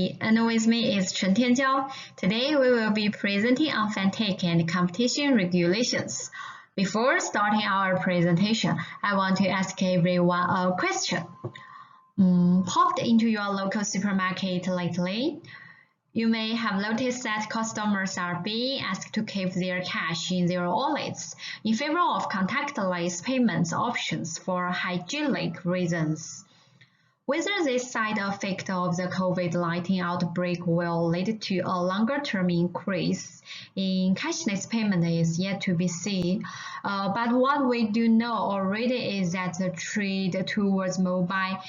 Pay, and with me is Chen Tianjiao. Today we will be presenting on fintech and competition regulations. Before starting our presentation, I want to ask everyone a question. Popped into your local supermarket lately? You may have noticed that customers are being asked to keep their cash in their wallets in favor of contactless payment options for hygienic reasons. Whether this side effect of the COVID-19 outbreak will lead to a longer-term increase in cashless payment is yet to be seen. But what we do know already is that the trend towards mobile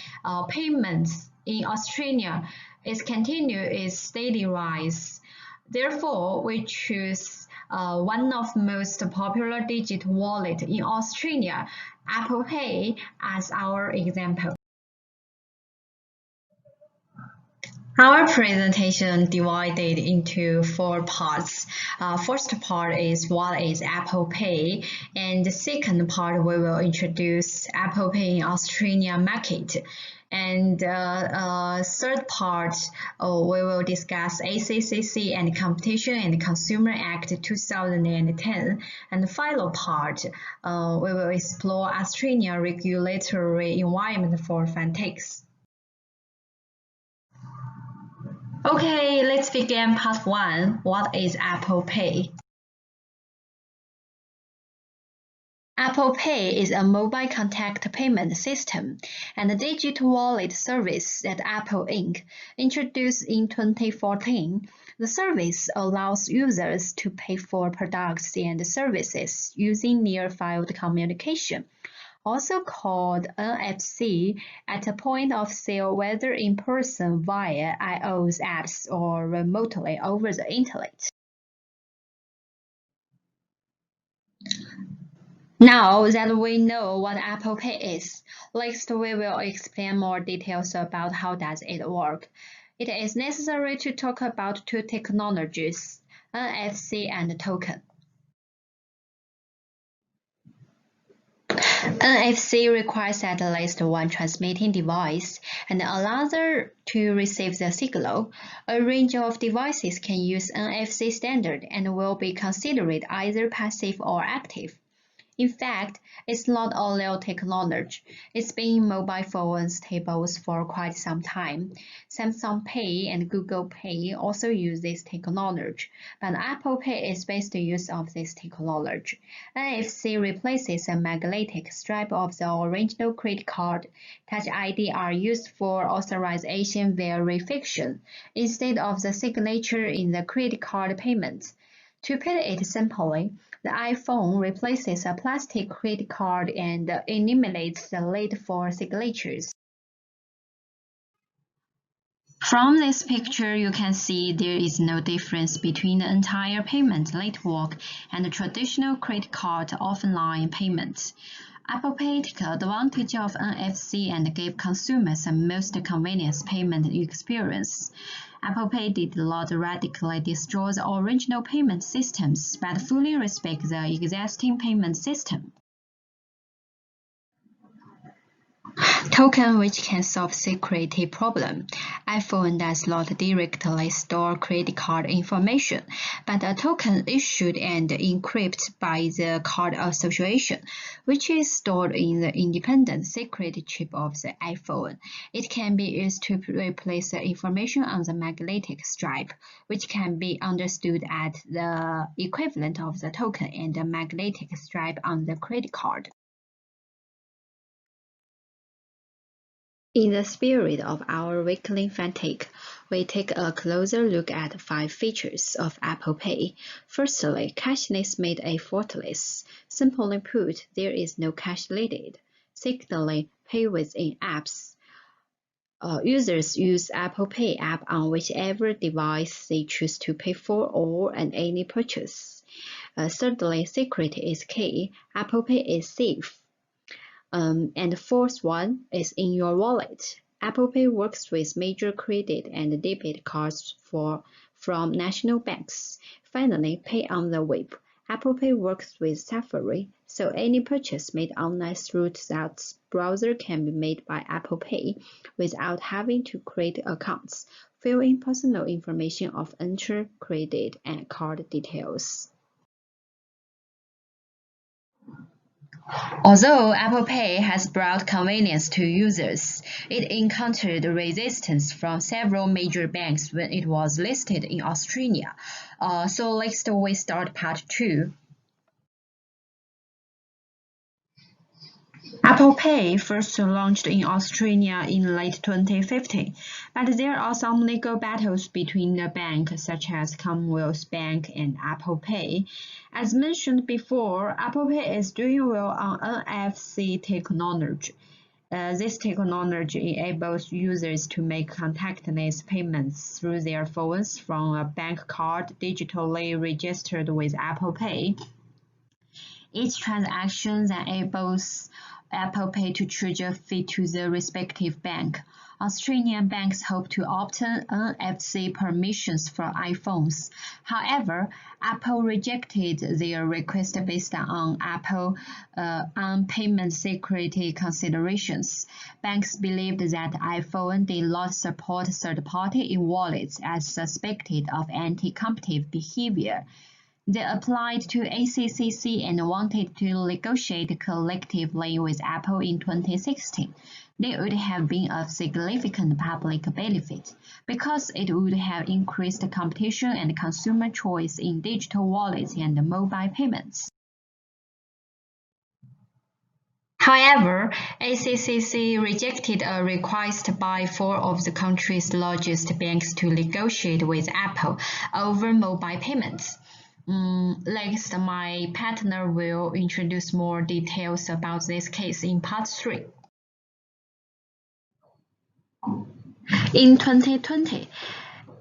payments in Australia is continuing its steady rise. Therefore, we choose one of the most popular digital wallets in Australia, Apple Pay, as our example. Our presentation divided into 4 parts. First part is what is Apple Pay, and the second part we will introduce Apple Pay in Australian market. And third part, we will discuss ACCC and Competition and Consumer Act 2010. And the final part, we will explore Australian regulatory environment for fintechs. Okay, let's begin part 1. What is Apple Pay? Apple Pay is a mobile contact payment system and a digital wallet service that Apple Inc. introduced in 2014. The service allows users to pay for products and services using near-field communication, also called NFC, at a point of sale, whether in person via iOS apps or remotely over the internet. Now that we know what Apple Pay is, next we will explain more details about how does it work. It is necessary to talk about 2 technologies, NFC and token. NFC requires at least one transmitting device and another to receive the signal. A range of devices can use NFC standard and will be considered either passive or active. In fact, it's not all new technology. It's been in mobile phones tables for quite some time. Samsung Pay and Google Pay also use this technology, but Apple Pay is based on use of this technology. NFC replaces a magnetic stripe of the original credit card. Touch ID are used for authorization verification instead of the signature in the credit card payment. To put it simply, the iPhone replaces a plastic credit card and eliminates the need for signatures. From this picture, you can see there is no difference between the entire payment network and the traditional credit card offline payments. Apple Pay took advantage of NFC and gave consumers the most convenient payment experience. Apple Pay did not radically destroy the original payment systems, but fully respect the existing payment system. Token, which can solve security problem. iPhone does not directly store credit card information, but a token issued and encrypted by the card association, which is stored in the independent secret chip of the iPhone. It can be used to replace the information on the magnetic stripe, which can be understood as the equivalent of the token and the magnetic stripe on the credit card. In the spirit of our weekly fintech, we take a closer look at 5 features of Apple Pay. Firstly, cashless made effortless. Simply put, there is no cash needed. Secondly, pay within apps. Users use Apple Pay app on whichever device they choose to pay for or at any purchase. Thirdly, security is key. Apple Pay is safe. And the fourth one is in your wallet. Apple Pay works with major credit and debit cards from national banks. Finally, pay on the web. Apple Pay works with Safari, so any purchase made online through that browser can be made by Apple Pay without having to create accounts, fill in personal information or enter credit and card details. Although Apple Pay has brought convenience to users, it encountered resistance from several major banks when it was listed in Australia. So we start part 2. Apple Pay first launched in Australia in late 2015, but there are some legal battles between the banks such as Commonwealth Bank and Apple Pay. As mentioned before, Apple Pay is doing well on NFC technology. This technology enables users to make contactless payments through their phones from a bank card digitally registered with Apple Pay. Each transaction enables Apple Pay to charge a fee to the respective bank. Australian banks hope to obtain NFC permissions for iPhones. However, Apple rejected their request based on payment security considerations. Banks believed that iPhone did not support third-party e-wallets as suspected of anti-competitive behavior. They applied to ACCC and wanted to negotiate collectively with Apple in 2016. They would have been of significant public benefit because it would have increased competition and consumer choice in digital wallets and mobile payments. However, ACCC rejected a request by 4 of the country's largest banks to negotiate with Apple over mobile payments. Next, my partner will introduce more details about this case in part 3. In 2020,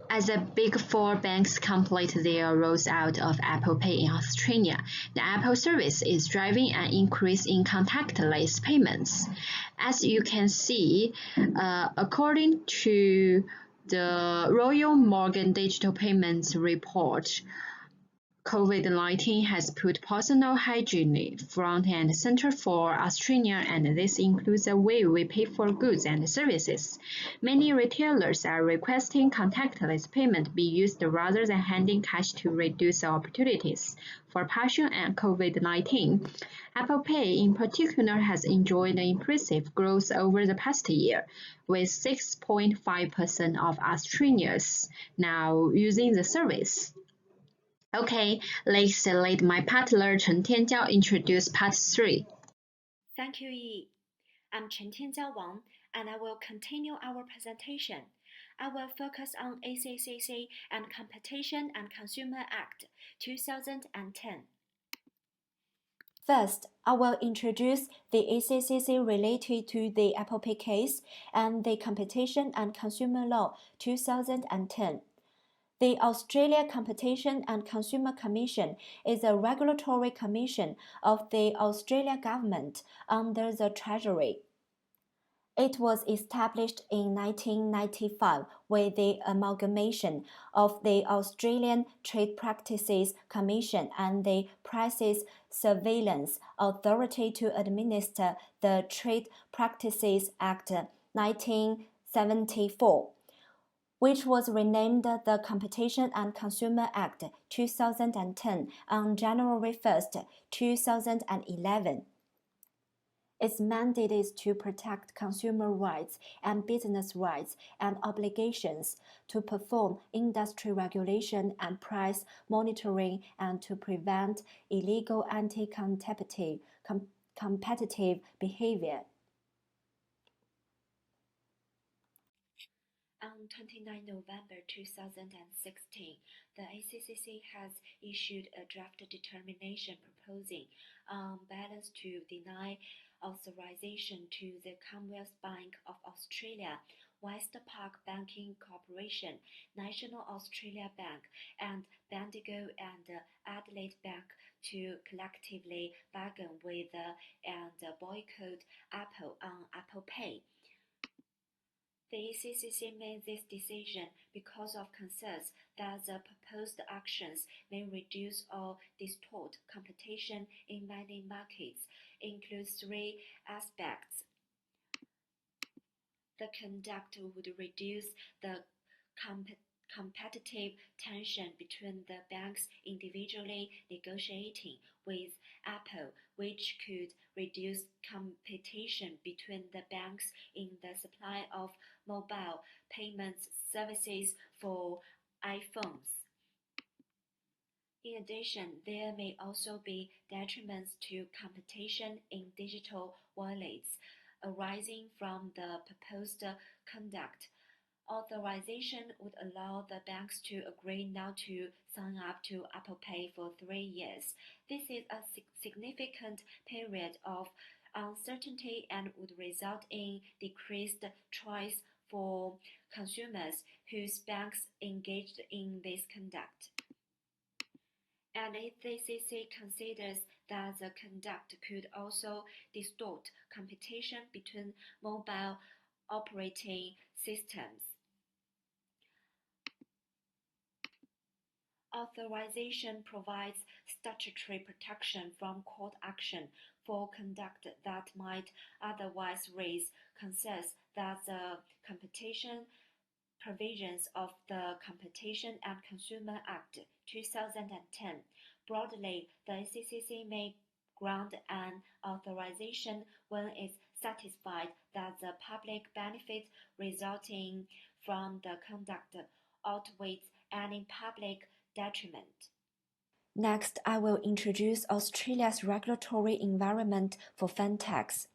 as the Big Four banks complete their rollout of Apple Pay in Australia, the Apple service is driving an increase in contactless payments. As you can see, according to the Royal Morgan Digital Payments Report, COVID-19 has put personal hygiene front and center for Australia, and this includes the way we pay for goods and services. Many retailers are requesting contactless payment be used rather than handing cash to reduce opportunities for passion and COVID-19. Apple Pay in particular has enjoyed impressive growth over the past year, with 6.5% of Australians now using the service. Okay, let's let my partner Chen Tianjiao introduce part 3. Thank you, Yi. I'm Chen Tianjiao Wang, and I will continue our presentation. I will focus on ACCC and Competition and Consumer Act 2010. First, I will introduce the ACCC related to the Apple Pay case and the Competition and Consumer Law 2010. The Australia Competition and Consumer Commission is a regulatory commission of the Australia government under the Treasury. It was established in 1995 with the amalgamation of the Australian Trade Practices Commission and the Prices Surveillance Authority to administer the Trade Practices Act 1974. Which was renamed the Competition and Consumer Act 2010 on January 1, 2011. Its mandate is to protect consumer rights and business rights and obligations, to perform industry regulation and price monitoring, and to prevent illegal anti-competitive behavior. On 29 November 2016, the ACCC has issued a draft determination proposing on balance to deny authorization to the Commonwealth Bank of Australia, Westpac Banking Corporation, National Australia Bank, and Bendigo and Adelaide Bank to collectively bargain with and boycott Apple on Apple Pay. The ACCC made this decision because of concerns that the proposed actions may reduce or distort competition in many markets, include three aspects. The conduct would reduce the competitive tension between the banks individually negotiating with Apple, which could reduce competition between the banks in the supply of mobile payment services for iPhones. In addition, there may also be detriments to competition in digital wallets arising from the proposed conduct. Authorization would allow the banks to agree not to sign up to Apple Pay for 3 years. This is a significant period of uncertainty and would result in decreased choice for consumers whose banks engaged in this conduct. And ACCC considers that the conduct could also distort competition between mobile operating systems. Authorization provides statutory protection from court action for conduct that might otherwise raise concerns that the competition provisions of the Competition and Consumer Act 2010. Broadly, the ACCC may grant an authorization when it's satisfied that the public benefit resulting from the conduct outweighs any public detriment. Next, I will introduce Australia's regulatory environment for fintechs.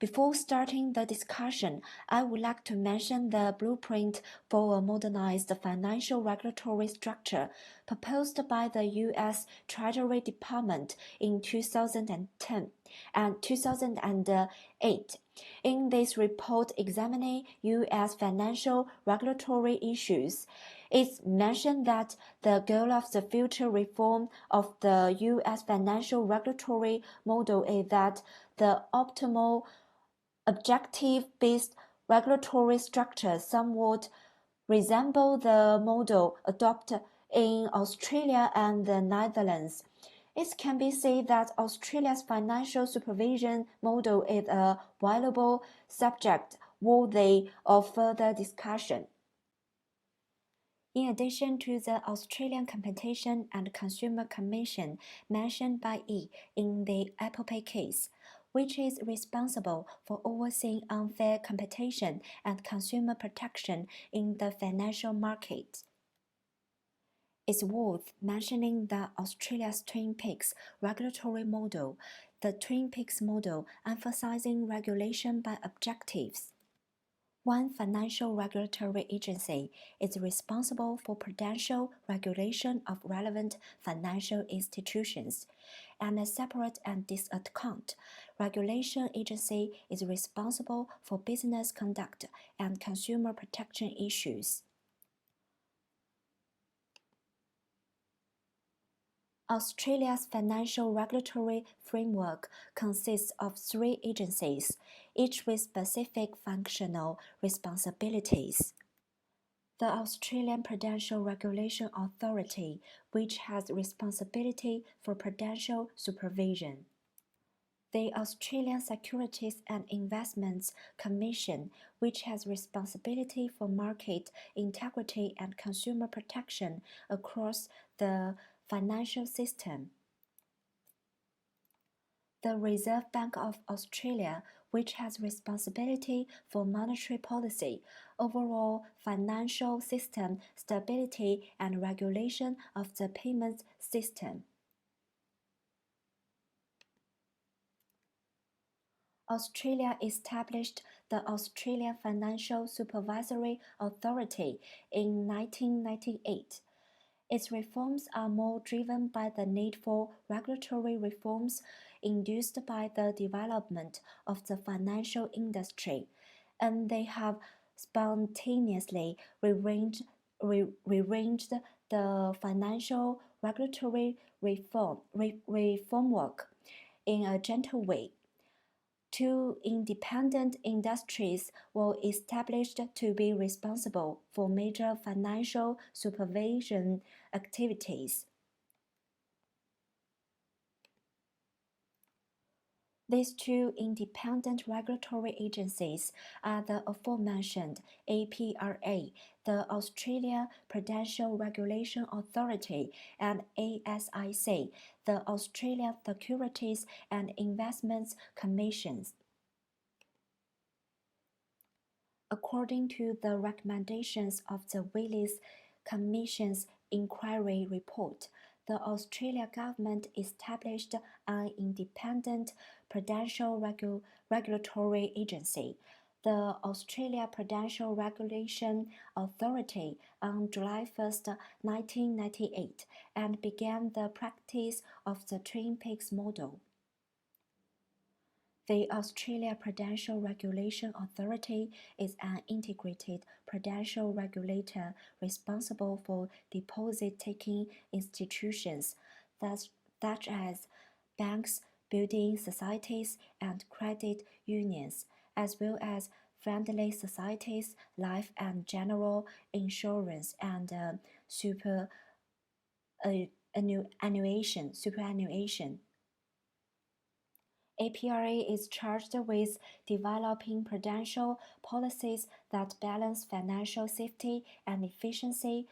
Before starting the discussion, I would like to mention the blueprint for a modernized financial regulatory structure proposed by the U.S. Treasury Department in 2010 and 2008. In this report examining U.S. financial regulatory issues, it's mentioned that the goal of the future reform of the U.S. financial regulatory model is that the optimal objective-based regulatory structure somewhat resemble the model adopted in Australia and the Netherlands. It can be said that Australia's financial supervision model is a valuable subject worthy of further discussion. In addition to the Australian Competition and Consumer Commission mentioned by E in the Apple Pay case, which is responsible for overseeing unfair competition and consumer protection in the financial market. It's worth mentioning that Australia's Twin Peaks regulatory model, the Twin Peaks model emphasizing regulation by objectives. One financial regulatory agency is responsible for prudential regulation of relevant financial institutions, and a separate and distinct regulation agency is responsible for business conduct and consumer protection issues. Australia's financial regulatory framework consists of 3 agencies, each with specific functional responsibilities. The Australian Prudential Regulation Authority, which has responsibility for prudential supervision. The Australian Securities and Investments Commission, which has responsibility for market integrity and consumer protection across the financial system. The Reserve Bank of Australia, which has responsibility for monetary policy, overall financial system stability and regulation of the payment system. Australia established the Australian Financial Supervisory Authority in 1998. Its reforms are more driven by the need for regulatory reforms induced by the development of the financial industry, and they have spontaneously rearranged the financial regulatory reformwork in a gentle way. Two independent industries were established to be responsible for major financial supervision activities. These two independent regulatory agencies are the aforementioned APRA, the Australia Prudential Regulation Authority, and ASIC, the Australia Securities and Investments Commission. According to the recommendations of the Willis Commission's inquiry report, the Australia government established an independent prudential regulatory agency, the Australia Prudential Regulation Authority, on July 1, 1998, and began the practice of the Twin Peaks model. The Australia Prudential Regulation Authority is an integrated prudential regulator responsible for deposit-taking institutions such as banks, building societies, and credit unions, as well as friendly societies, life and general insurance, and superannuation. APRA is charged with developing prudential policies that balance financial safety and efficiency,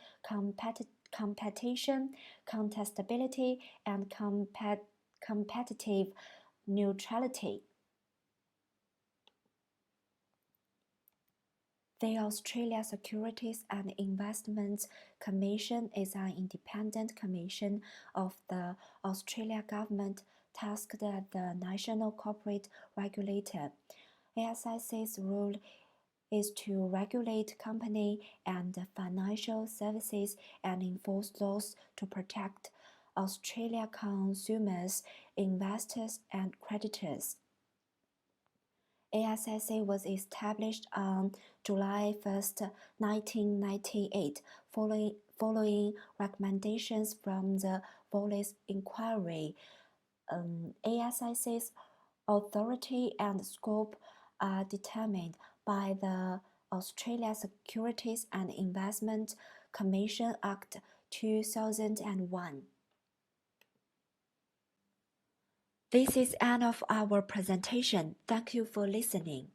competition, contestability, and competitive neutrality. The Australia Securities and Investments Commission is an independent commission of the Australia government tasked as the national corporate regulator. ASIC's role is to regulate company and financial services and enforce laws to protect Australia consumers, investors, and creditors. ASIC was established on July 1, 1998, following recommendations from the Willis inquiry. ASIC's authority and scope are determined by the Australia Securities and Investment Commission Act 2001. This is the end of our presentation. Thank you for listening.